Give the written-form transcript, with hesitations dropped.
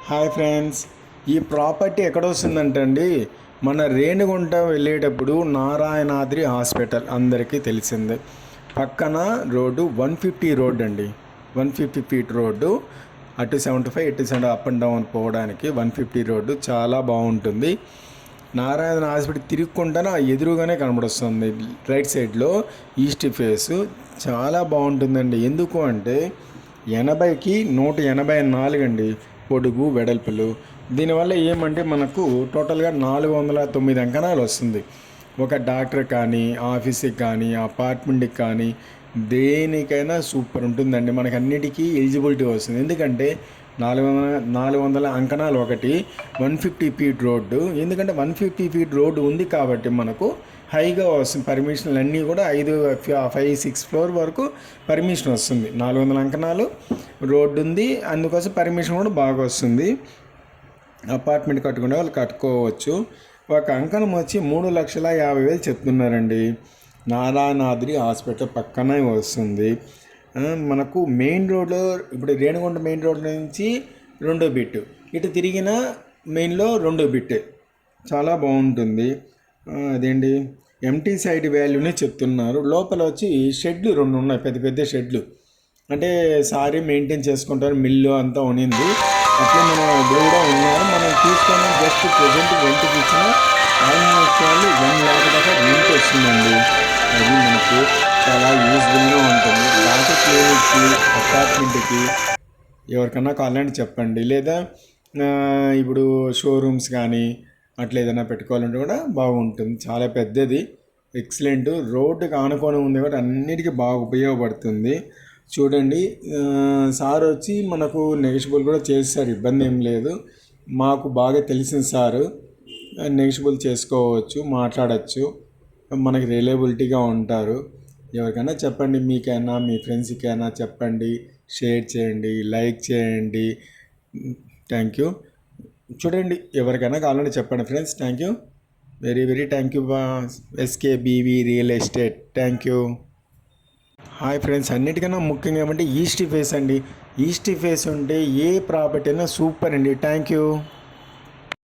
Hi friends, ఈ property ఎక్కడ వస్తుందంటే అండి, మన రేణిగుంట వెళ్ళేటప్పుడు నారాయణాద్రి హాస్పిటల్ అందరికీ తెలిసిందే. పక్కన రోడ్డు 150 రోడ్ అండి, 150 ఫీట్ రోడ్డు. అటు 75 ఇటు 70 అప్ అండ్ డౌన్ పోవడానికి 150 రోడ్డు చాలా బాగుంటుంది. నారాయణ హాస్పిటల్ తిరుగుకుంటానే ఎదురుగానే కనబడుస్తుంది. రైట్ సైడ్లో ఈస్ట్ ఫేసు చాలా బాగుంటుందండి. ఎందుకు అంటే 80కి 184 అండి పొడుగు వెడల్పులు. దీనివల్ల ఏమంటే మనకు టోటల్గా 409 అంకణాలు వస్తుంది. ఒక డాక్టర్ కానీ, ఆఫీస్కి కానీ, అపార్ట్మెంట్కి కానీ, దేనికైనా సూపర్ ఉంటుందండి. మనకు అన్నిటికీ ఎలిజిబిలిటీ వస్తుంది. ఎందుకంటే 400 అంకణాలు ఒకటి, 150 ఫీట్ రోడ్డు. ఎందుకంటే 150 ఫీట్ రోడ్డు ఉంది కాబట్టి మనకు హైగా వస్తుంది. పర్మిషన్లు అన్నీ కూడా 5-6 ఫ్లోర్ వరకు పర్మిషన్ వస్తుంది. 400 అంకణాలు రోడ్డు ఉంది, అందుకోసం పర్మిషన్ కూడా బాగా వస్తుంది. అపార్ట్మెంట్ కట్టుకునే వాళ్ళు కట్టుకోవచ్చు. ఒక అంకణం వచ్చి 3,50,000 చెప్తున్నారండి. నారాయణాద్రి హాస్పిటల్ పక్కనే వస్తుంది. మనకు మెయిన్ రోడ్లో ఇప్పుడు రేణిగుంట మెయిన్ రోడ్ నుంచి 2వ బిట్, ఇటు తిరిగిన మెయిన్లో 2వ బిట్ చాలా బాగుంటుంది. అదేంటి ఎంటీ సైడ్ వాల్యూనే చెప్తున్నారు. లోపల వచ్చి షెడ్లు 2 ఉన్నాయి, పెద్ద పెద్ద షెడ్లు. అంటే సారీ మెయింటైన్ చేసుకుంటారు, మిల్లు అంతా ఉనింది. అట్లే మనం కూడా ఉన్నారు. మనం తీసుకొని జస్ట్ ప్రజెంట్ రెంట్కి ఇచ్చిన ఆల్మోస్ట్ వాళ్ళు 1 lakh దాకా రెంట్ వస్తుందండి. అది మనకు చాలా యూజ్ఫుల్గా ఉంటుంది. డాక్టర్ క్లినిక్కి, అపార్ట్మెంట్కి ఎవరికన్నా కావాలంటే చెప్పండి. లేదా ఇప్పుడు షోరూమ్స్ కానీ అట్లా ఏదైనా పెట్టుకోవాలంటే కూడా బాగుంటుంది. చాలా పెద్దది, ఎక్సలెంట్. రోడ్డుకి ఆనుకొని ఉంది కాబట్టి అన్నిటికీ బాగా ఉపయోగపడుతుంది. చూడండి, సార్ వచ్చి మనకు నెగిషియబుల్ కూడా చేస్తారు, ఇబ్బంది ఏం లేదు. మాకు బాగా తెలిసిన సారు, నెగిషియబుల్ చేసుకోవచ్చు, మాట్లాడచ్చు, మనకి రిలయబిలిటీగా ఉంటారు. ఎవరికైనా చెప్పండి, మీకైనా మీ ఫ్రెండ్స్కైనా చెప్పండి, షేర్ చేయండి, లైక్ చేయండి. Thank you. చూడండి, ఎవరికైనా కావాలంటే చెప్పండి friends. Thank you, very very thank you. SKBV real estate. Thank you. Hi friends, అన్నిటికన్నా ముఖ్యంగా ఏమంటే ఈస్ట్ ఫేస్ అండి. ఈస్ట్ ఫేస్ ఉంటే ఏ ప్రాపర్టీ అయినా సూపర్ అండి. Thank you.